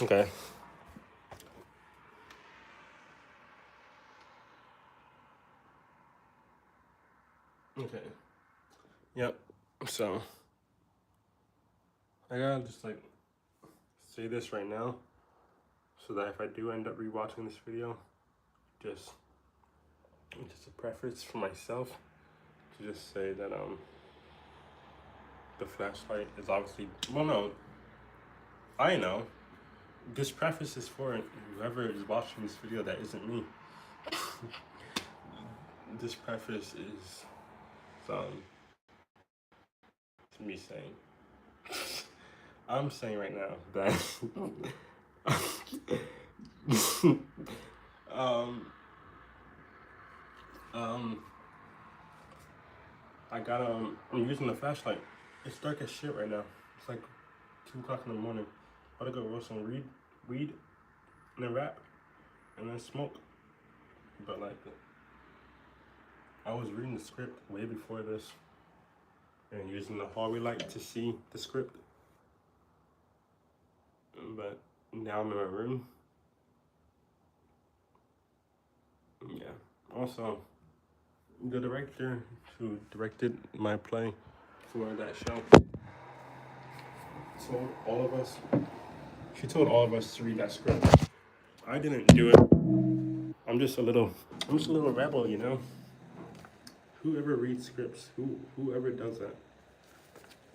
Okay. Okay. Yep. So I gotta just like say this right now, so that if I do end up rewatching this video, just a preface for myself to just say that the flashlight is obviously, well, no, I know. This preface is for whoever is watching this video that isn't me. This preface is me saying, I'm saying right now that I got I'm using the flashlight. It's dark as shit right now. It's like 2 o'clock in the morning. I'm gonna go roast some weed, and then rap, and then smoke. But like, I was reading the script way before this, and using the hallway light to see the script. But now I'm in my room. Yeah. Also, the director who directed my play for that show told all of us. She told all of us to read that script. I didn't do it. I'm just a little rebel, you know. Whoever reads scripts, whoever does that,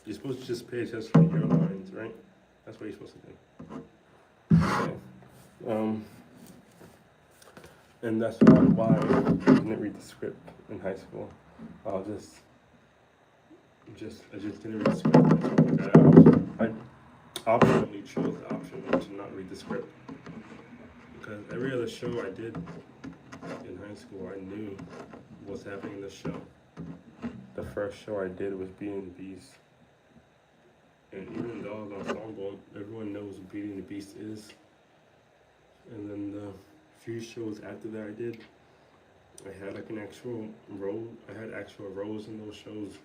you're supposed to just pay attention to your lines, right? That's what you're supposed to do. Okay. And that's why I didn't read the script in high school. I just didn't read the script. I optionally chose the option to not read the script, because every other show I did in high school, I knew what was happening in the show. The first show I did was Beauty and the Beast. And even though the ensemble, everyone knows what Beauty and the Beast is. And then the few shows after that I did, I had like an actual role. I had actual roles in those shows.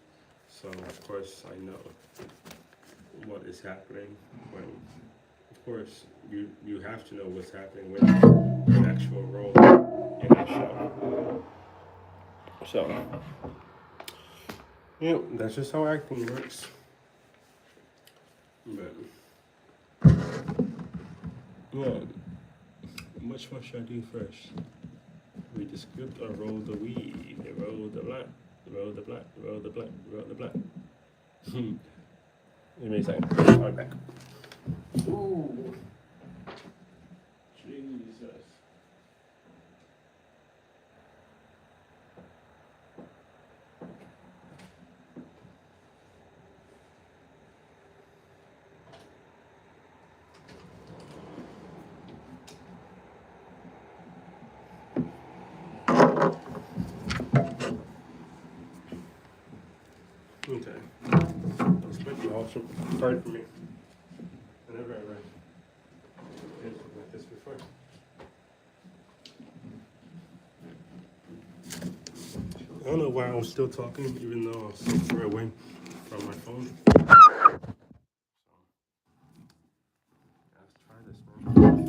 So of course I know what is happening when, of course, you have to know what's happening with an actual role in that show. So, yeah, that's just how acting works. But, yeah, which one should I do first? Read the script or roll the weed? Roll the black, roll the black, roll the black, roll the black. Give me a second. I'll be back. Ooh. Jesus. Okay. This might be awesome. Hard for me. I never ever did something like this before. I don't know why I was still talking, even though I was so far away from my phone. Let's try this, man.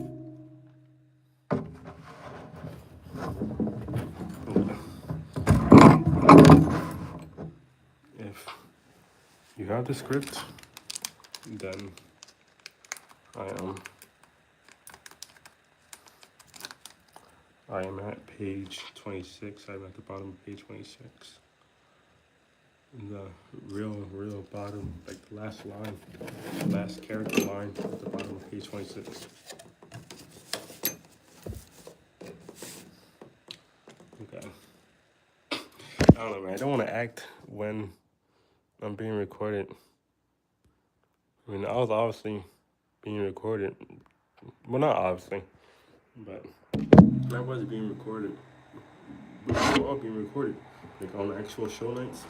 If you have the script, then I am at page 26. I'm at the bottom of page 26. In the real bottom, like the last line, the last character line at the bottom of page 26. Okay. I don't know, man. I don't want to act when I'm being recorded. I mean, I was obviously being recorded. Well, not obviously, but I was being recorded. We were all being recorded. Like on actual show nights,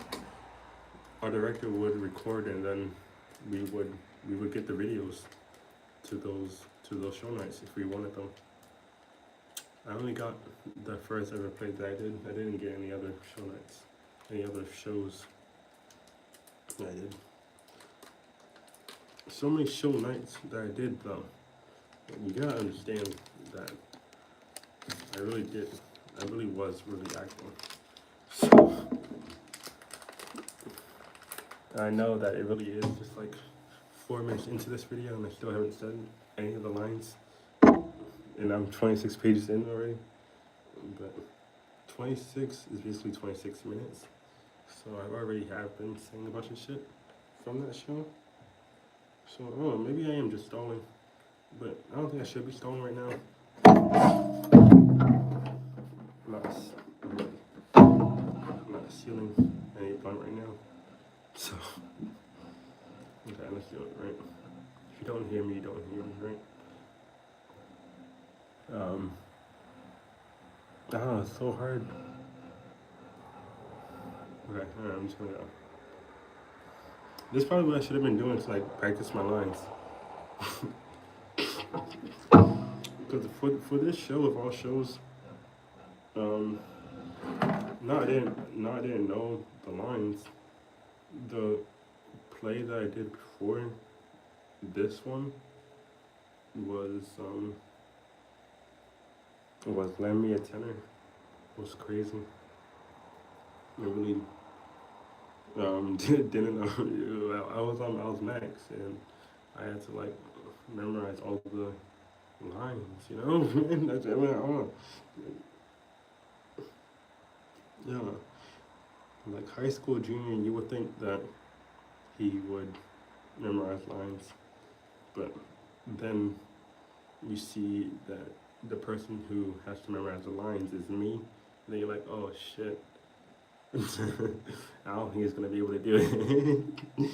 our director would record, and then we would get the videos to those show nights if we wanted them. I only got the first ever play that I did. I didn't get any other show nights, any other shows that I did. So many show nights that I did though. You gotta understand that I really did. I really was really acting. So I know that it really is just like 4 minutes into this video and I still haven't said any of the lines. And I'm 26 pages in already. But 26 is basically 26 minutes. So I already have been saying a bunch of shit from that show. So, I don't know, maybe I am just stalling. But I don't think I should be stalling right now. I'm not sealing any blunt right now. So, okay, let's do it, right? If you don't hear me, you don't hear me, right? I don't know, it's so hard. Okay, alright, I'm just gonna go. This is probably what I should have been doing to like practice my lines. Because for this show of all shows, I didn't know the lines. The play that I did before this one was Lend Me a Tenor. It was crazy. I really didn't know. I was Max and I had to like memorize all the lines, you know? That's, I mean, I don't know. Yeah. Like high school junior, you would think that he would memorize lines, but then you see that the person who has to memorize the lines is me, and then you're like, oh shit. I don't think he's gonna be able to do it.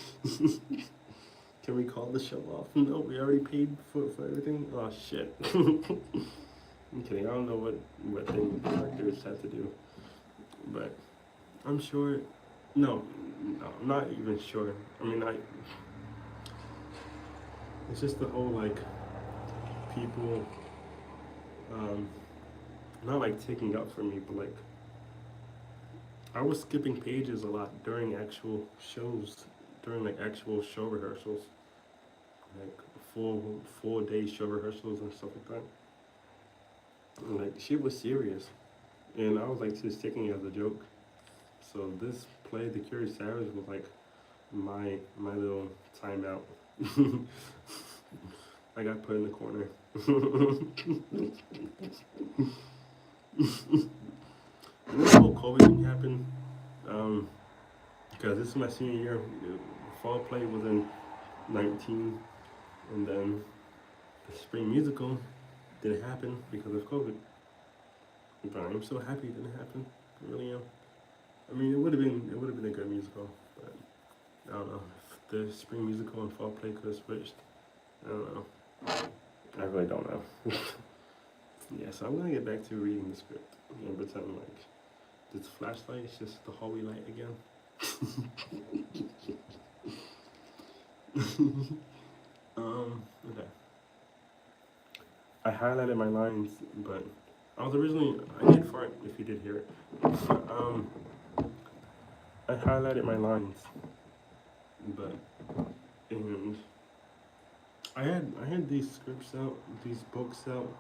Can we call the show off? No, we already paid for everything. Oh shit. I'm kidding. I don't know what thing the directors have to do, but I'm sure. No, I'm not even sure. I mean, it's just the whole like people, not like taking up for me, but like I was skipping pages a lot during actual shows, during like actual show rehearsals, like full day show rehearsals and stuff like that. And like shit was serious, and I was like just taking it as a joke. So this play, The Curious Savage, was like my little timeout. I got put in the corner. And this whole COVID thing happened, because this is my senior year. Fall play was in 19, and then the spring musical didn't happen because of COVID. But I'm so happy it didn't happen. I really am. I mean, it would have been a good musical, but I don't know if the spring musical and fall play could have switched. I don't know. I really don't know. Yeah, so I'm gonna get back to reading the script and pretend like this flashlight is just the hallway light again. Okay. I highlighted my lines, but I did fart if you did hear it. I highlighted my lines, and I had these scripts out, these books out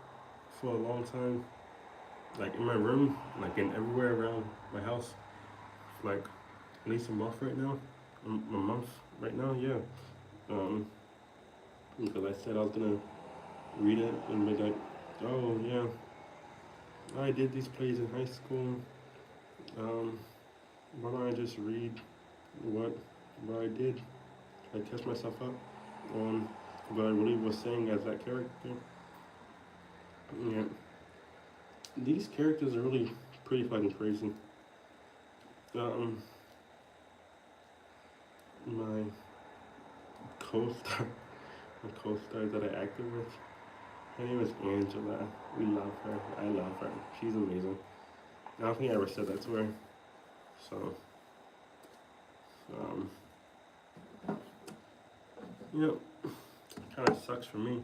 for a long time, like in my room, like in everywhere around my house, for like at least a month right now. A month right now, yeah. Because I said I was gonna read it and be like, oh yeah, I did these plays in high school. Why don't I just read what I did? I test myself up on what I really was saying as that character. Yeah. These characters are really pretty fucking crazy. My co-star, that I acted with, her name is Angela. We love her. I love her. She's amazing. I don't think I ever said that to her. So, kind of sucks for me.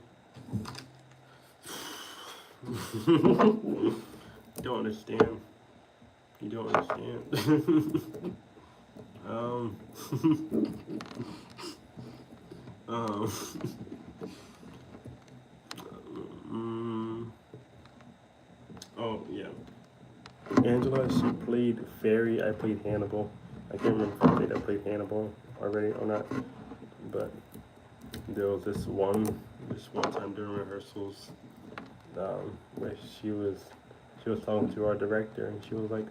You don't understand. You don't understand. Angela, she played Fairy. I played Hannibal. I can't remember if I played Hannibal already or not. But there was this one time during rehearsals, where she was talking to our director, and she was like,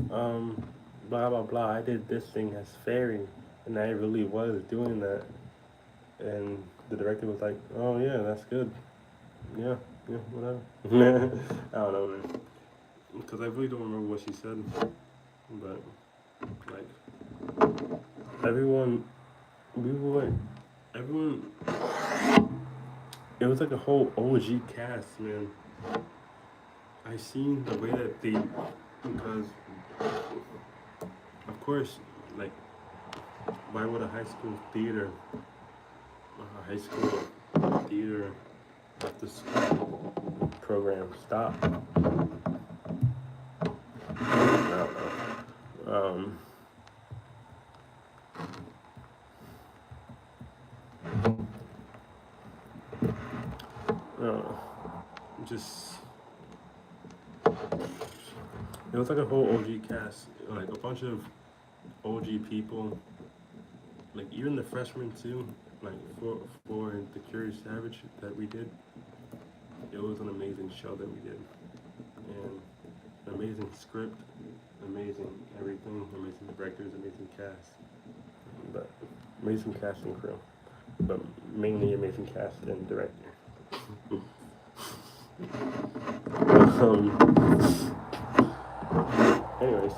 blah blah blah. I did this thing as Fairy, and I really was doing that. And the director was like, "Oh yeah, that's good. Yeah, yeah, whatever." I don't know, man, because I really don't remember what she said, but like everyone, everyone. It was like a whole OG cast, man. I seen the way that they, because of course, like, why would a high school theater after school program stop? I don't know. Uh, just it was like a whole OG cast, like a bunch of OG people, like even the freshmen too. Like for the Curious Savage that we did, it was an amazing show that we did, and an amazing script, amazing everything, amazing directors, amazing cast, but amazing cast and crew, but mainly amazing cast and director. Anyways,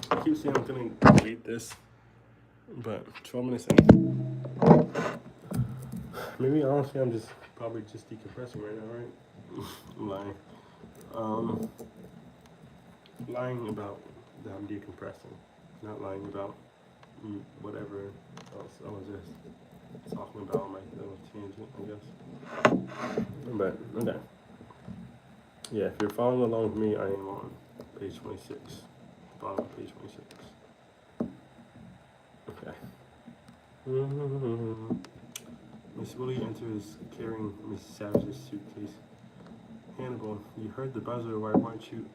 I keep saying I'm gonna delete this, but 12 minutes in. Maybe honestly I'm just probably just decompressing right now, right? I'm lying. Lying about that I'm decompressing, not lying about whatever else I was just talking about my little tangent, I guess. But okay. Yeah, if you're following along with me, I am on page 26. Bottom of page 26. Okay. Miss Willie enters carrying Miss Savage's suitcase. Hannibal, you heard the buzzer. Why aren't you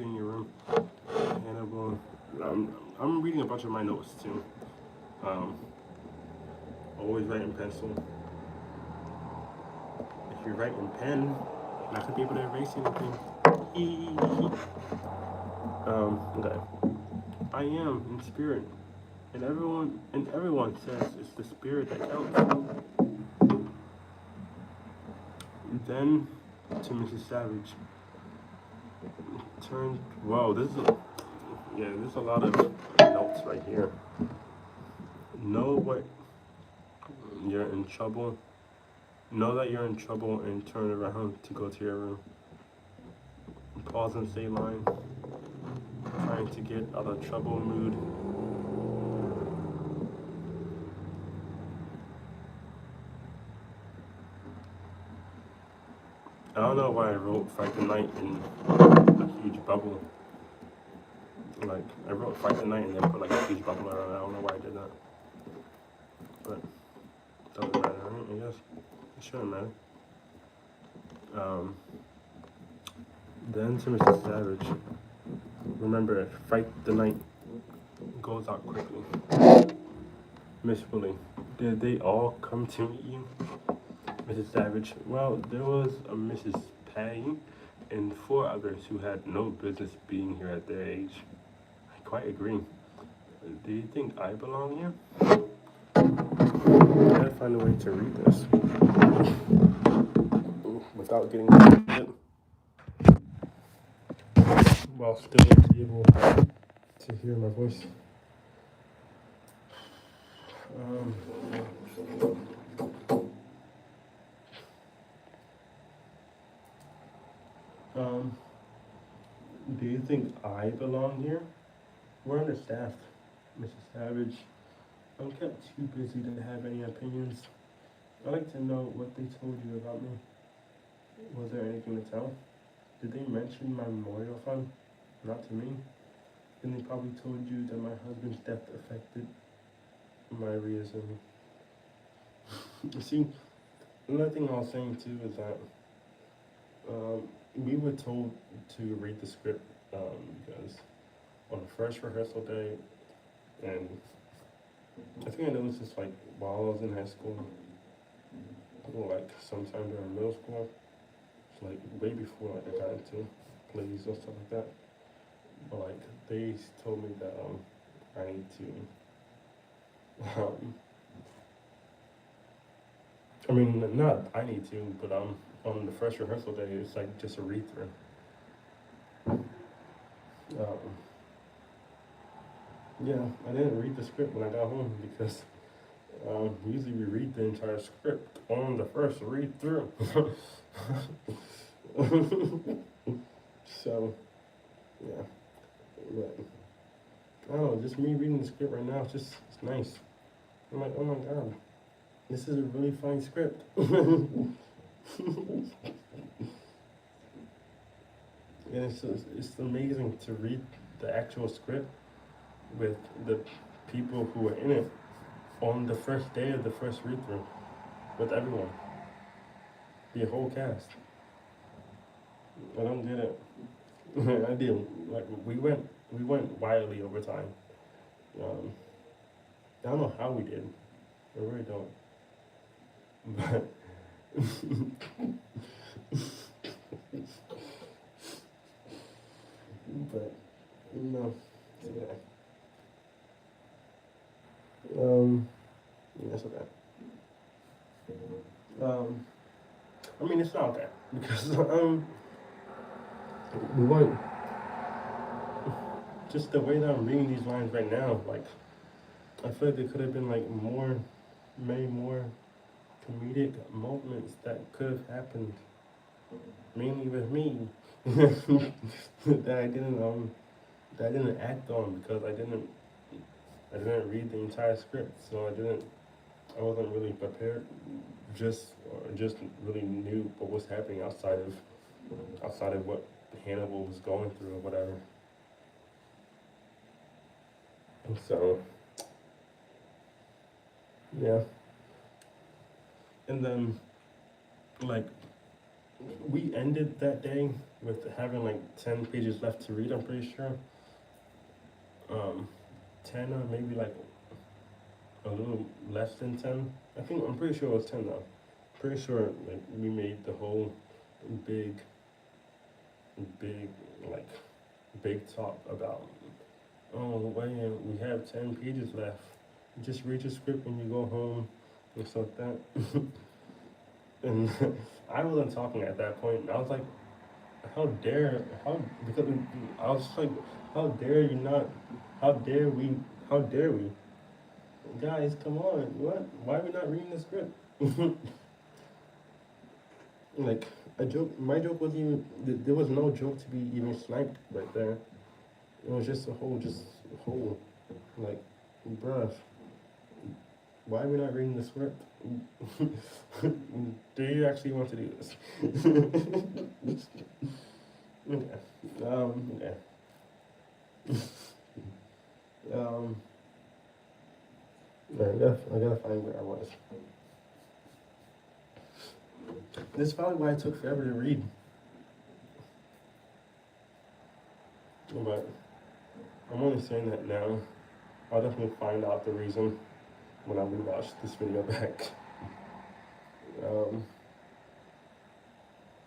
in your room? Hannibal, I'm reading a bunch of my notes too. Always write in pencil. If you write in pen, not gonna be able to erase anything. Okay. I am in spirit, and everyone says it's the spirit that counts. Then to Mrs. Savage, turned. Wow, there's a lot of notes right here. Know what you're in trouble. Know that you're in trouble and turn around to go to your room. Pause and say line. Trying to get out of trouble mood. I don't know why I wrote Fight the Night in a huge bubble. Like, I wrote Fight the Night and then put like a huge bubble around it. I don't know why I did that. But it doesn't matter, right? I guess. It shouldn't matter. Then to Mrs. Savage. Remember, Fight the Night goes out quickly. Miss Willie, did they all come to meet you? Mrs. Savage, well, there was a Mrs. Patty and 4 others who had no business being here at their age. I quite agree. Do you think I belong here? I gotta find a way to read this without getting it, while still able to hear my voice. Do you think I belong here? We're understaffed, Mrs. Savage. I'm kept too busy to have any opinions. I'd like to know what they told you about me. Was there anything to tell? Did they mention my memorial fund? Not to me. Then they probably told you that my husband's death affected my reason. You see, another thing I was saying too is that we were told to read the script because on the first rehearsal day, and I think I noticed this like while I was in high school, or like sometime during middle school, it's like way before like I got into plays or stuff like that. But like they told me that I need to I mean not I need to, but on the first rehearsal day it's like just a read through. Um, yeah, I didn't read the script when I got home because usually we read the entire script on the first read through. So yeah, but I don't know, just me reading the script right now, it's nice. I'm like, oh my god, this is a really fine script. And it's amazing to read the actual script with the people who are in it on the first day of the first read through with everyone, the whole cast. I don't get it. I do. Like we went wildly over time. Um, I don't know how we did. I really don't. But but no. Yeah. That's okay. I mean it's not okay because we weren't just the way that I'm reading these lines right now. Like I feel like there could have been like many more comedic moments that could have happened, mainly with me, that I didn't act on because I didn't read the entire script, so I wasn't really prepared, just really knew what was happening outside of what Hannibal was going through or whatever. So yeah, and then like we ended that day with having like 10 pages left to read. I'm pretty sure. 10 or maybe like a little less than 10. I'm pretty sure it was 10 though. Pretty sure like we made the whole big, big, like big talk about, oh man, we have 10 pages left. Just read your script when you go home and stuff like that. And I wasn't talking at that point. I was like, because I was like, how dare you not, how dare we? Guys, come on, what? Why are we not reading the script? Like, my joke wasn't even, there was no joke to be even sniped right there. It was just a whole, like, bruh, why are we not reading the script? Do you actually want to do this? Okay. Yeah. I gotta find where I was. This is probably why it took forever to read. But I'm only saying that now. I'll definitely find out the reason when I rewatch this video back.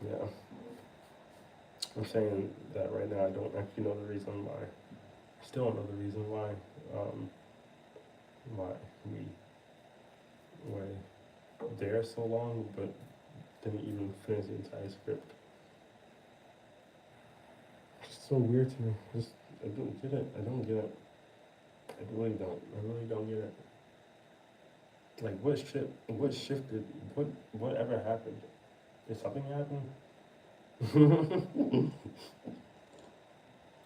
Yeah. I'm saying that right now I don't actually know the reason why. I still don't know the reason why. Why we were there so long, but didn't even finish the entire script. It's so weird to me. I don't get it. I don't get it. I really don't. I really don't get it. Like what shifted? Whatever happened? Did something happen?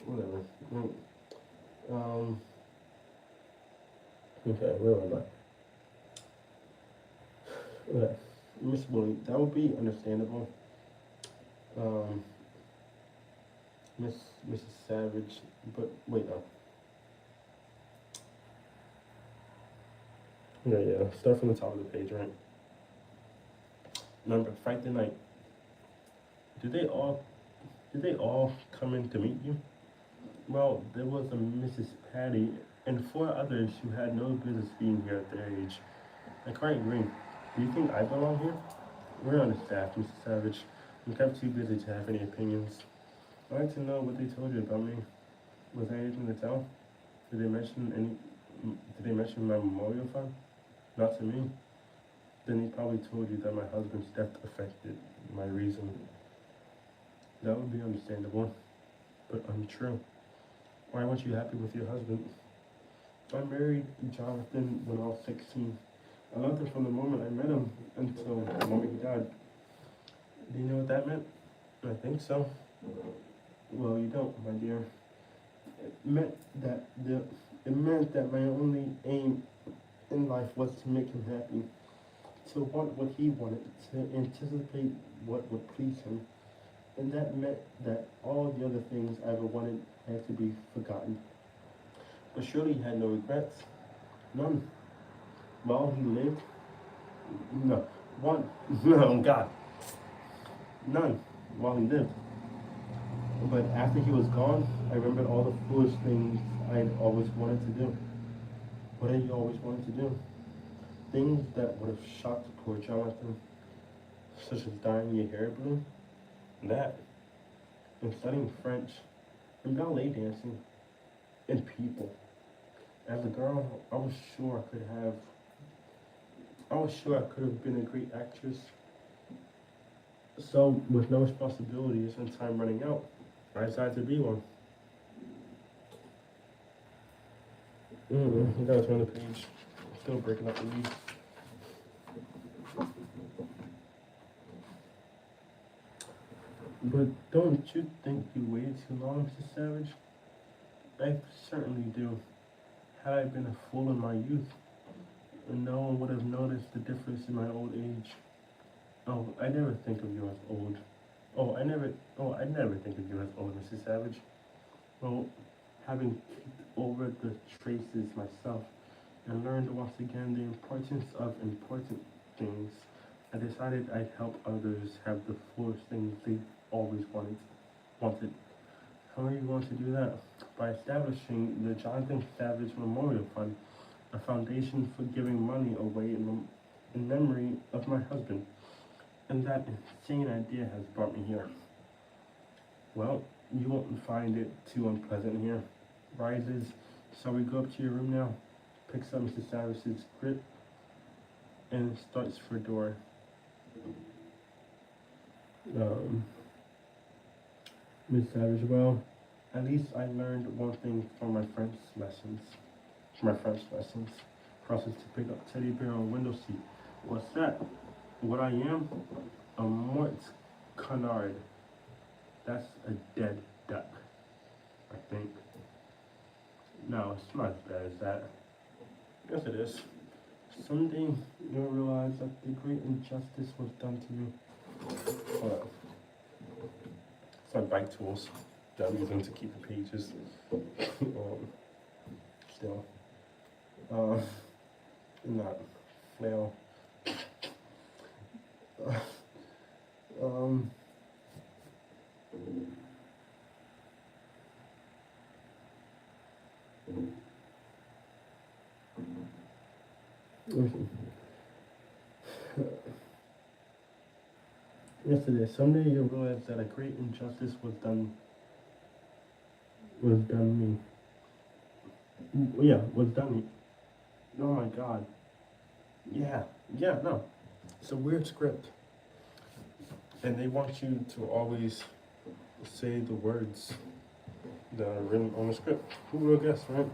Whatever. Okay, where am I? Okay. Miss Willie, that would be understandable. Mrs. Savage, but wait, no. Yeah. Start from the top of the page, right? Number Fight the Night. Did they all Did they all come in to meet you? Well, there was a Mrs. Patty and four others who had no business being here at their age. I quite agree. Do you think I belong here? We're on the staff, Mrs. Savage. I'm kept too busy to have any opinions. I'd like to know what they told you about me. Was there anything to tell? Did they mention any? Did they mention my memorial fund? Not to me. Then he probably told you that my husband's death affected my reason. That would be understandable, but untrue. Why weren't you happy with your husband? I married Jonathan when I was 16. I loved him from the moment I met him until the moment he died. Do you know what that meant? I think so. Well, you don't, my dear. It meant that my only aim in life was to make him happy, to want what he wanted, to anticipate what would please him. And that meant that all the other things I ever wanted had to be forgotten. But surely he had no regrets. None. While he lived, no. One. No, God. None. While he lived. But after he was gone, I remembered all the foolish things I'd always wanted to do. What had you always wanted to do? Things that would have shocked poor Jonathan, such as dyeing your hair blue, that, and studying French, and ballet dancing, and people. As a girl, I was sure I could have been a great actress. So, with no responsibilities and time running out, I decided to be one. You gotta turn the page. Still breaking up the leaves. But don't you think you waited too long, Mrs. Savage? I certainly do. Had I been a fool in my youth, no one would have noticed the difference in my old age. Oh, I never think of you as old. I never think of you as old, Mrs. Savage. Well, having kicked over the traces myself and learned once again the importance of important things, I decided I'd help others have the foolish things they always wanted. How are you going to do that? By establishing the Jonathan Savage Memorial Fund, a foundation for giving money away in memory of my husband. And that insane idea has brought me here. Well, you won't find it too unpleasant here. Rises, shall we go up to your room now? Picks up Mrs. Savage's grip and starts for door. Miss Savage, well, at least I learned one thing from my French lessons. Crosses to pick up teddy bear on window seat. What's that? What I am? A mort canard. That's a dead duck, I think. No, it's not as bad as that. Yes, it is. Someday you'll realize that the great injustice was done to me. Hold on. It's my bike tools that I'm using to keep the pages still. Not flail. Yes, it is. Someday you'll realize that a great injustice was done me. Yeah, was done me. Oh my God. Yeah, no. It's a weird script. And they want you to always say the words that are written on the script. Who would have guessed, right?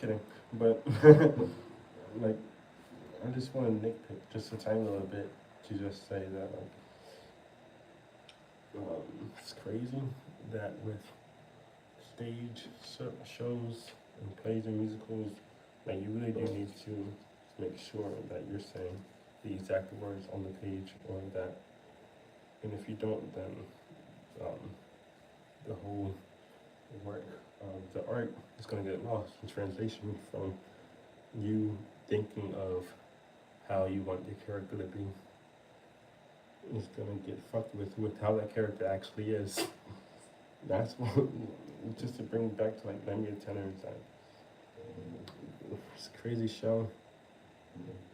Kidding. But, like, I just want to nitpick just a tiny little bit to just say that, it's crazy that with stage shows and plays and musicals, like, you really do need to make sure that you're saying the exact words on the page, or that, and if you don't, then the whole work of the art is going to get lost in translation from you thinking of how you want your character to be. It's going to get fucked with how that character actually is. That's what, just to bring it back to like Lend Me a Tenor, like, it's a crazy show.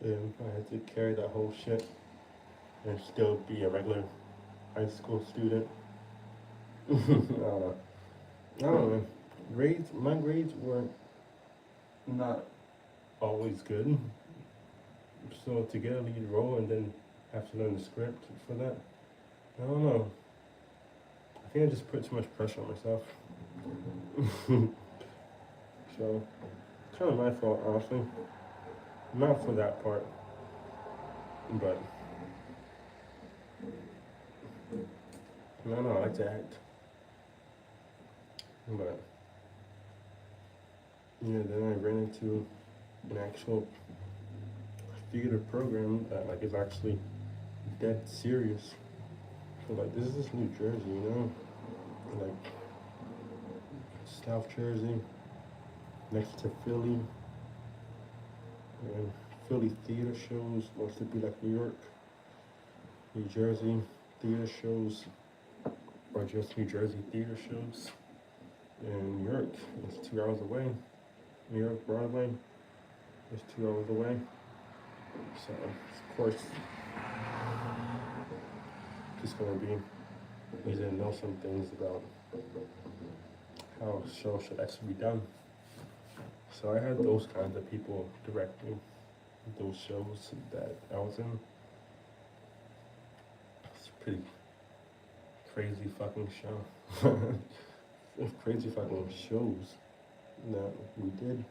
And I had to carry that whole shit and still be a regular high school student. I don't know. I don't know. My grades were not always good. So to get a lead role and then have to learn the script for that, I don't know. I think I just put too much pressure on myself. So, kind of my fault, honestly. Not for that part, but I don't know. I like to act, but yeah. Then I ran into an actual theater program that like is actually dead serious. So like this is New Jersey, you know, like South Jersey, next to Philly, and Philly theater shows wants to be like New York, New Jersey theater shows, or just New Jersey theater shows. And New York is 2 hours away. New York Broadway is 2 hours away. So of course, just gonna be need to know some things about how a show should actually be done. So I had those kinds of people directing those shows that I was in. It's a pretty crazy fucking show. Crazy fucking shows that we did.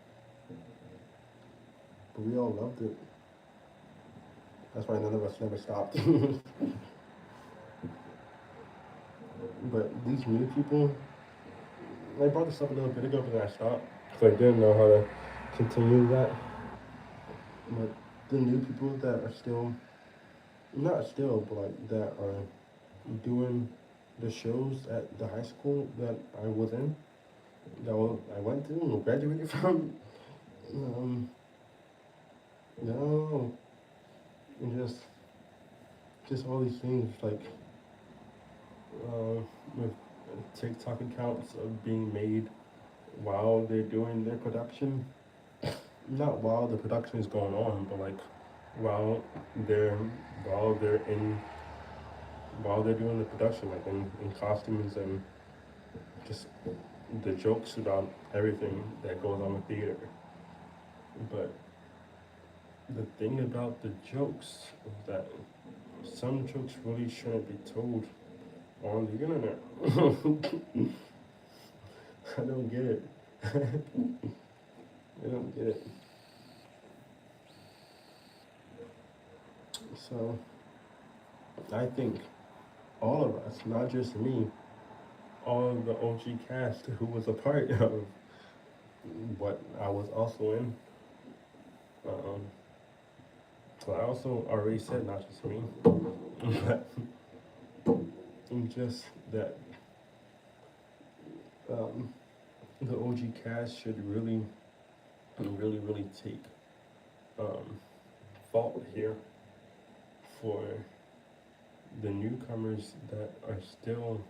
But we all loved it. That's why none of us never stopped. But these new people, I brought this up a little bit ago, but then I stopped because I didn't know how to continue that. But the new people that are still, not still, but like that are doing the shows at the high school that I was in, that I went to and graduated from, no, and just all these things like with TikTok accounts of being made while they're doing their production. Not while the production is going on, but like while they're while they're in while they're doing the production, like in costumes and just the jokes about everything that goes on with theater. But the thing about the jokes is that some jokes really shouldn't be told on the internet. I don't get it. I don't get it. So I think all of us, not just me, all of the OG cast who was a part of what I was also in. So I also already said not just me, but just that the OG cast should really, really take fault here for the newcomers that are still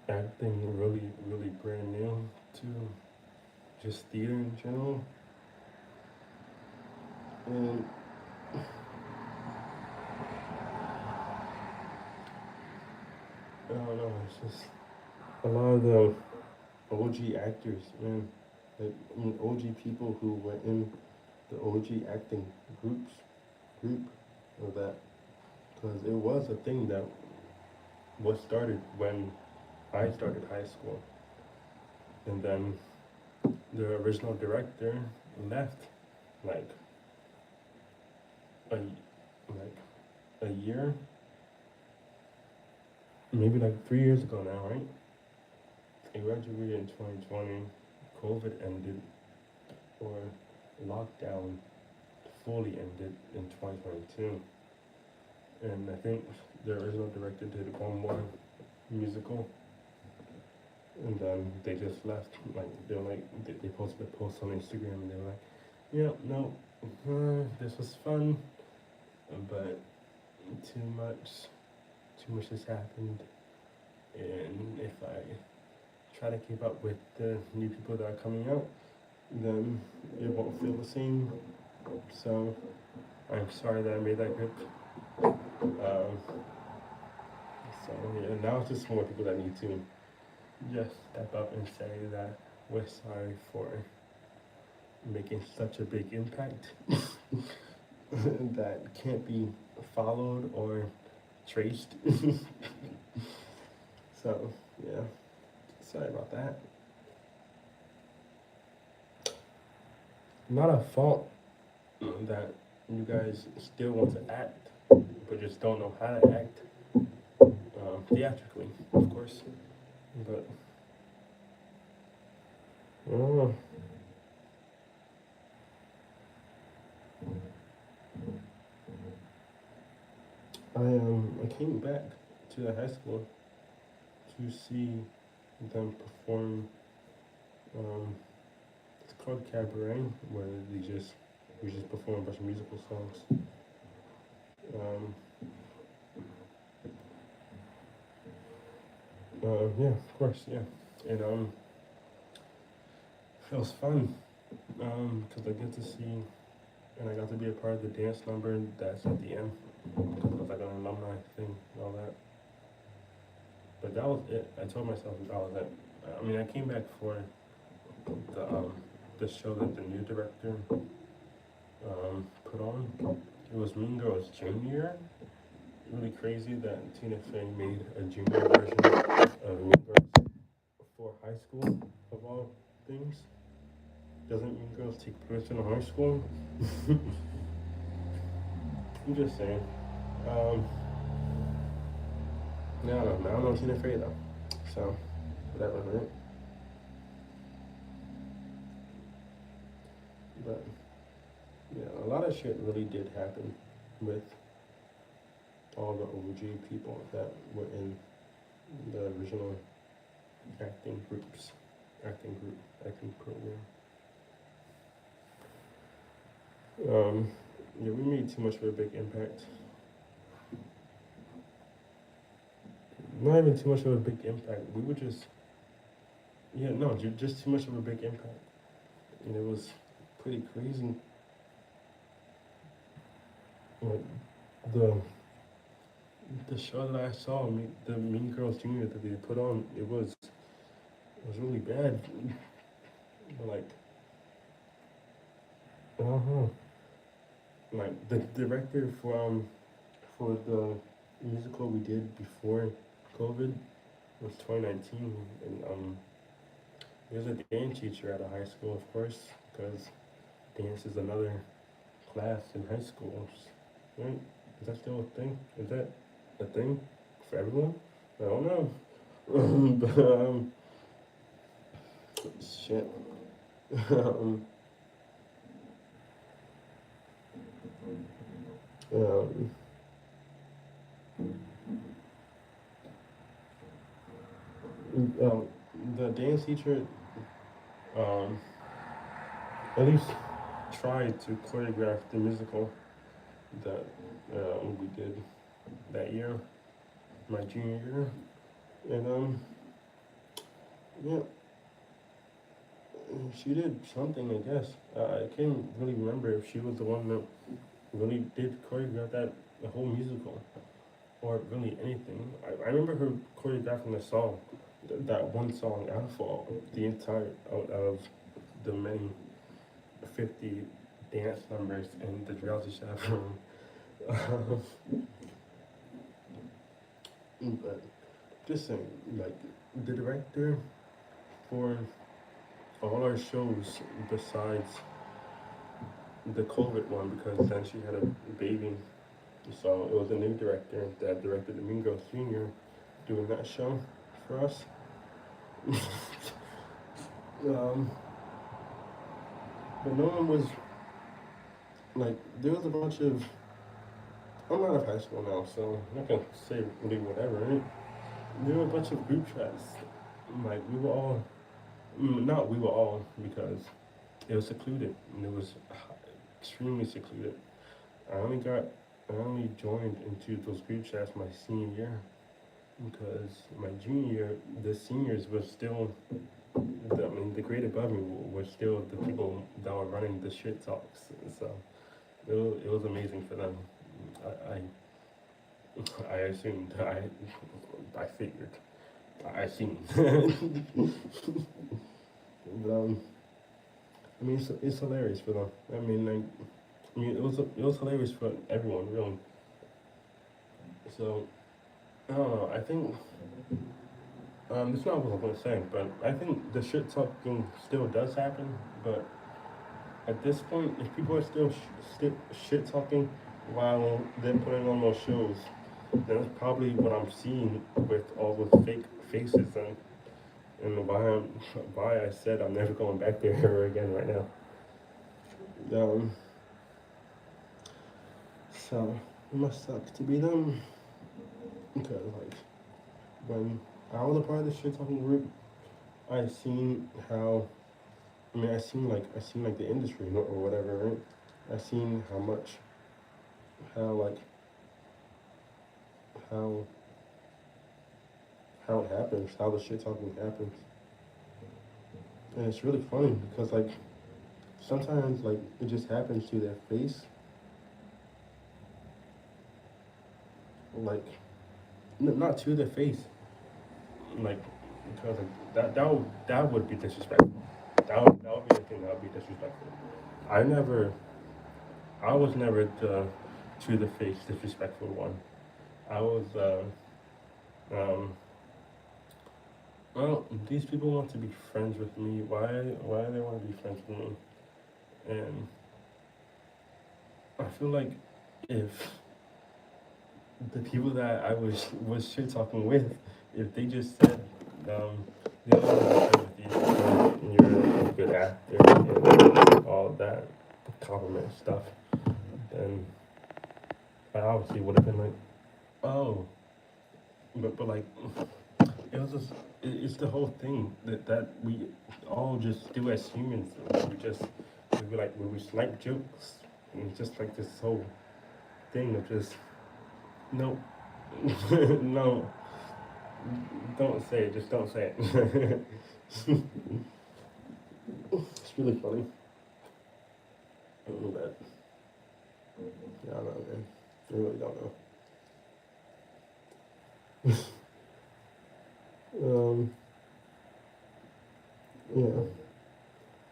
acting really brand new to just theater in general. And I don't know, it's just a lot of the OG actors, man, like OG people who were in the OG acting group of that, because it was a thing that was started when I started high school, and then the original director left like a year, maybe like 3 years ago now, right? I graduated in 2020, COVID ended, or lockdown fully ended in 2022. And I think the original director did one more musical, and then they just left. Like they posted a post on Instagram, and they were like, "Yeah, no, this was fun, but too much has happened. and if I try to keep up with the new people that are coming out, then it won't feel the same. So I'm sorry that I made that grip. Um, so yeah, now it's just more people that need to just step up and say that we're sorry for making such a big impact that can't be followed or traced. So yeah, sorry about that. Not a fault that you guys still want to act, but just don't know how to act theatrically, of course. But I don't know. I came back to the high school to see them perform. It's called cabaret, where we just perform a bunch of musical songs. Um, yeah, of course, yeah, and it was fun because I get to see and I got to be a part of the dance number that's at the end because it was like an alumni thing and all that. But that was it. I told myself that was it. I mean, I came back for the um, the show that the new director put on. It was Mean Girls Junior. Really crazy that Tina Fey made a junior version of Mean Girls for high school of all things. Doesn't Mean Girls take place in a high school? I'm just saying. Um, no, I don't know Tina Fey though. So, whatever, right? But yeah, a lot of shit really did happen with all the OG people that were in the original acting groups, acting program. Yeah, we made too much of a big impact. Not even too much of a big impact. We were just, yeah, no, just too much of a big impact. And it was pretty crazy. Like the show that I saw, the Mean Girls Junior that they put on, it was really bad. Like, I don't know. Like the director for the musical we did before COVID was 2019, and he was a dance teacher at a high school, of course, because dance is another class in high schools, right? Is that still a thing? Is that a thing for everyone? I don't know. But shit. um, um, um, the dance teacher um, at least tried to choreograph the musical that we did that year, my junior year, and yeah, she did something, I guess. I can't really remember if she was the one that really did choreograph the whole musical, or really anything. I remember her choreographing the song, that one song out of all the entire out of the many 50 dance numbers in the Drowsy Chaperone. But just saying, like the director for all our shows besides the COVID one, because then she had a baby. So it was a new director that directed the Mean Girls Junior doing that show for us. um, but no one was like, there was a bunch of, I'm out of high school now, so I'm not gonna say really whatever, right? There were a bunch of group chats. Like, we were all, not we were all, because it was secluded, and it was extremely secluded. I only joined into those group chats my senior year, because my junior year, the seniors were still, the grade above me were still the people that were running the shit talks. So it was amazing for them. I assumed, I figured, I assumed. But I mean, it's hilarious for them. I mean, like, it was hilarious for everyone, really. So I don't know. I think this is not what I'm gonna say, but I think the shit talking still does happen. But at this point, if people are still shit talking while they're putting on those shows, then that's probably what I'm seeing with all those fake faces and why I said I'm never going back there ever again right now. Um, so it must suck to be them because like when I was a part of the shit talking group, I seen how I seen like the industry or whatever, right? I seen how much how like how how it happens, how the shit talking happens. And it's really funny because like sometimes like it just happens to their face. Like not to their face. Like because like that would be disrespectful. That would be the thing that would be disrespectful. I never I was never the to the face disrespectful one. I was um well, these people want to be friends with me. Why do they want to be friends with me? And I feel like if the people that I was shit talking with, if they just said, they don't want to be friends with you, and you're a good actor and all that compliment stuff, then I obviously would have been like, oh, but like it was just it's the whole thing that we all just do as humans. We we snipe jokes and just like this whole thing of just no, no, don't say it. Just don't say it. It's really funny. But yeah, I don't know, man. I really don't know. Yeah.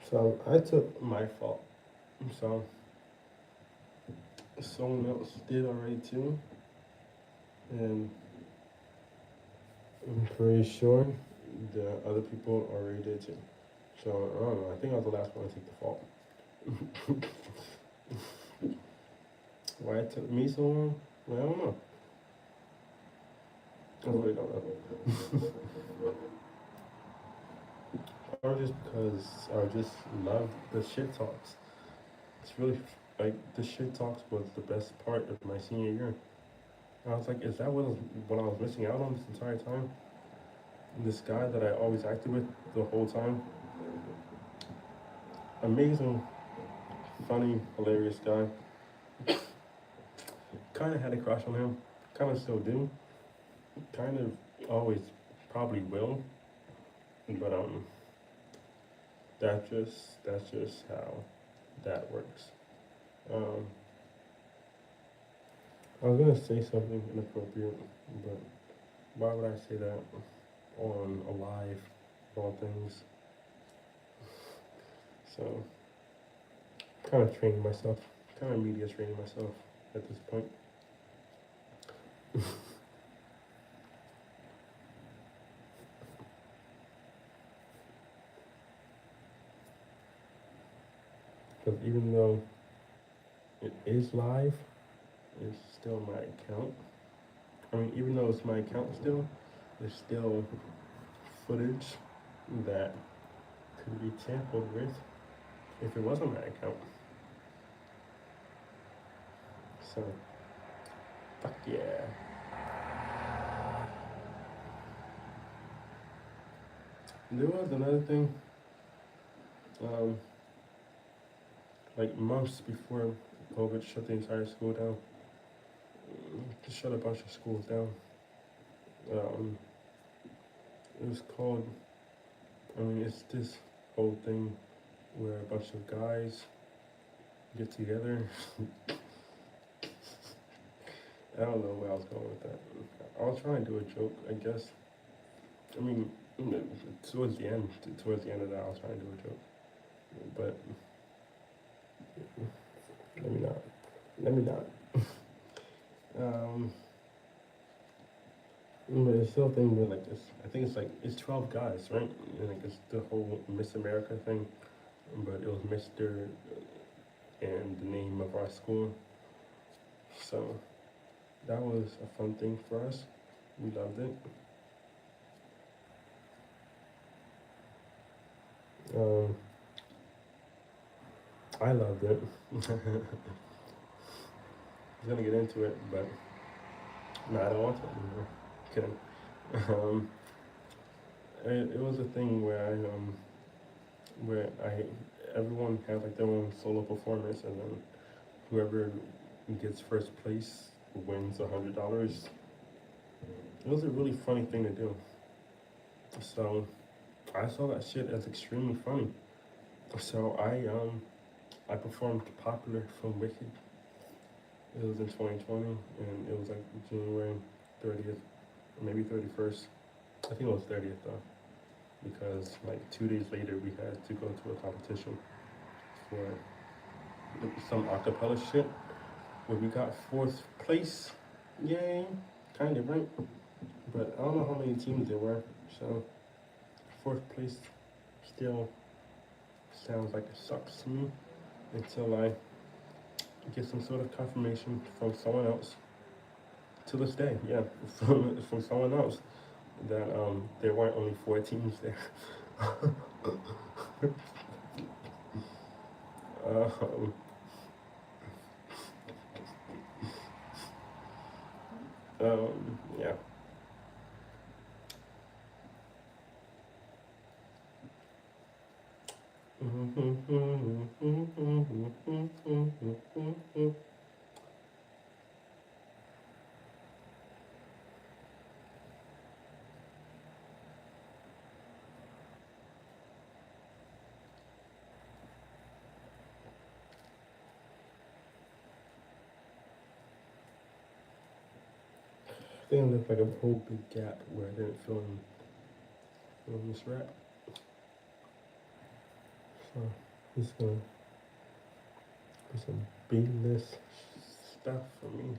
So I took my fault. So someone else did already too, and I'm pretty sure the other people already did too. So I don't know. I think I was the last one to take the fault. Why it took me so long? Well, I don't know. I really don't know. Or just because I just love the shit talks. It's really like the shit talks was the best part of my senior year. I was like, is that what I was missing out on this entire time? This guy that I always acted with the whole time. Amazing, funny, hilarious guy. Kind of had a crush on him. Kind of still do. Kind of always probably will. But that's just how that works. Um, I was gonna say something inappropriate, but why would I say that on a live of all things? So kind of training myself, kind of media training myself at this point. Because even though it is live, it's still my account. I mean, even though it's my account still, there's still footage that could be tampered with if it wasn't my account. So, fuck yeah. There was another thing, um, like months before COVID shut the entire school down, to shut a bunch of schools down. Um, it was called. I mean, it's this whole thing where a bunch of guys get together. I don't know where I was going with that. I was trying to do a joke, I guess. I mean, towards the end of that, I was trying to do a joke, but let me not. Let me not. Um, but it's still a thing where like this. I think it's 12 guys, right? And like it's the whole Miss America thing, but it was Mr. and the name of our school. So that was a fun thing for us. We loved it. Um, I loved it. I was gonna get into it, but no, I don't want to anymore. Kidding. Um, it was a thing where everyone had like their own solo performance, and then whoever gets first place wins $100. It was a really funny thing to do. So I saw that shit as extremely funny. So I performed Popular from Wicked. It was in 2020, and it was like January 30th, or maybe 31st. I think it was 30th though, because like 2 days later we had to go to a competition for some acapella shit where we got fourth place. Yay, kind of right. But I don't know how many teams there were, so fourth place still sounds like it sucks to me until I get some sort of confirmation from someone else. To this day, yeah, from someone else that there weren't only 4 teams there. um, yeah. I think it looked like a whole big gap where I didn't film this rap. So he's gonna do some B-list stuff for me.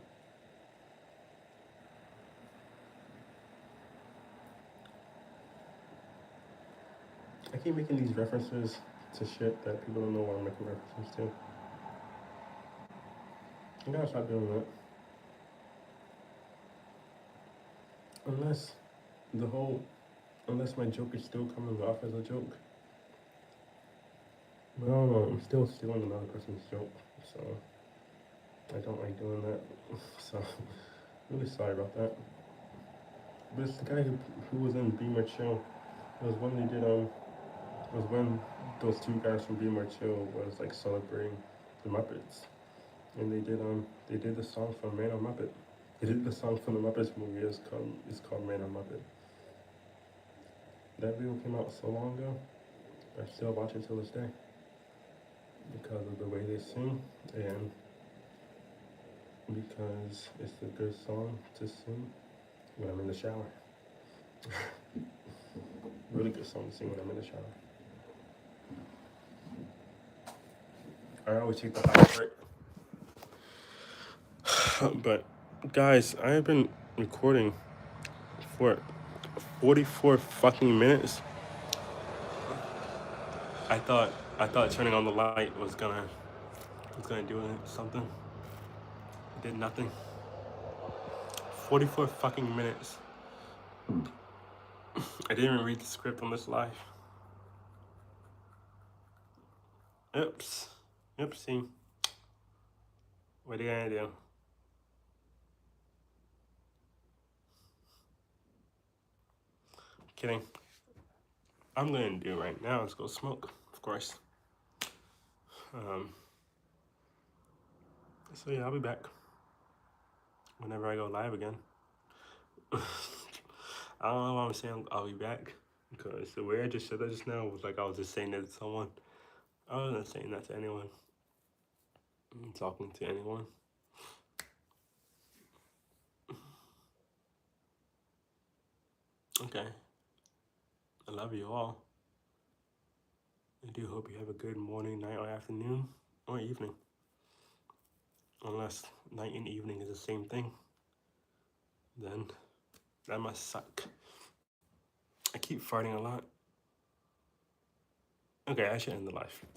I keep making these references to shit that people don't know what I'm making references to. I gotta stop doing that. Unless the whole, unless my joke is still coming off as a joke. But I don't know, I'm still stealing another person's joke, so I don't like doing that. So, really sorry about that. But it's the guy who was in Be My Chill. It was when they did, it was when those 2 guys from Be My Chill was like celebrating the Muppets. And they did the song from Man on Muppet. They did the song from the Muppets movie. It's called Man on Muppet. That video came out so long ago, I still watch it till this day because of the way they sing and because it's a good song to sing when I'm in the shower. Really good song to sing when I'm in the shower. I always take the high right. But guys, I have been recording for 44 fucking minutes. I thought turning on the light was gonna do something. It did nothing. 44 fucking minutes. I didn't even read the script on this live. Oops. Oopsie. What are you gonna do? Kidding. I'm gonna do right now is go smoke, of course. So yeah, I'll be back whenever I go live again. I don't know why I'm saying I'll be back. Because the way I just said that just now was like I was just saying that to someone. I wasn't saying that to anyone. I'm talking to anyone. Okay. I love you all. I do hope you have a good morning, night, or afternoon, or evening. Unless night and evening is the same thing, then that must suck. I keep farting a lot. Okay, I should end the live.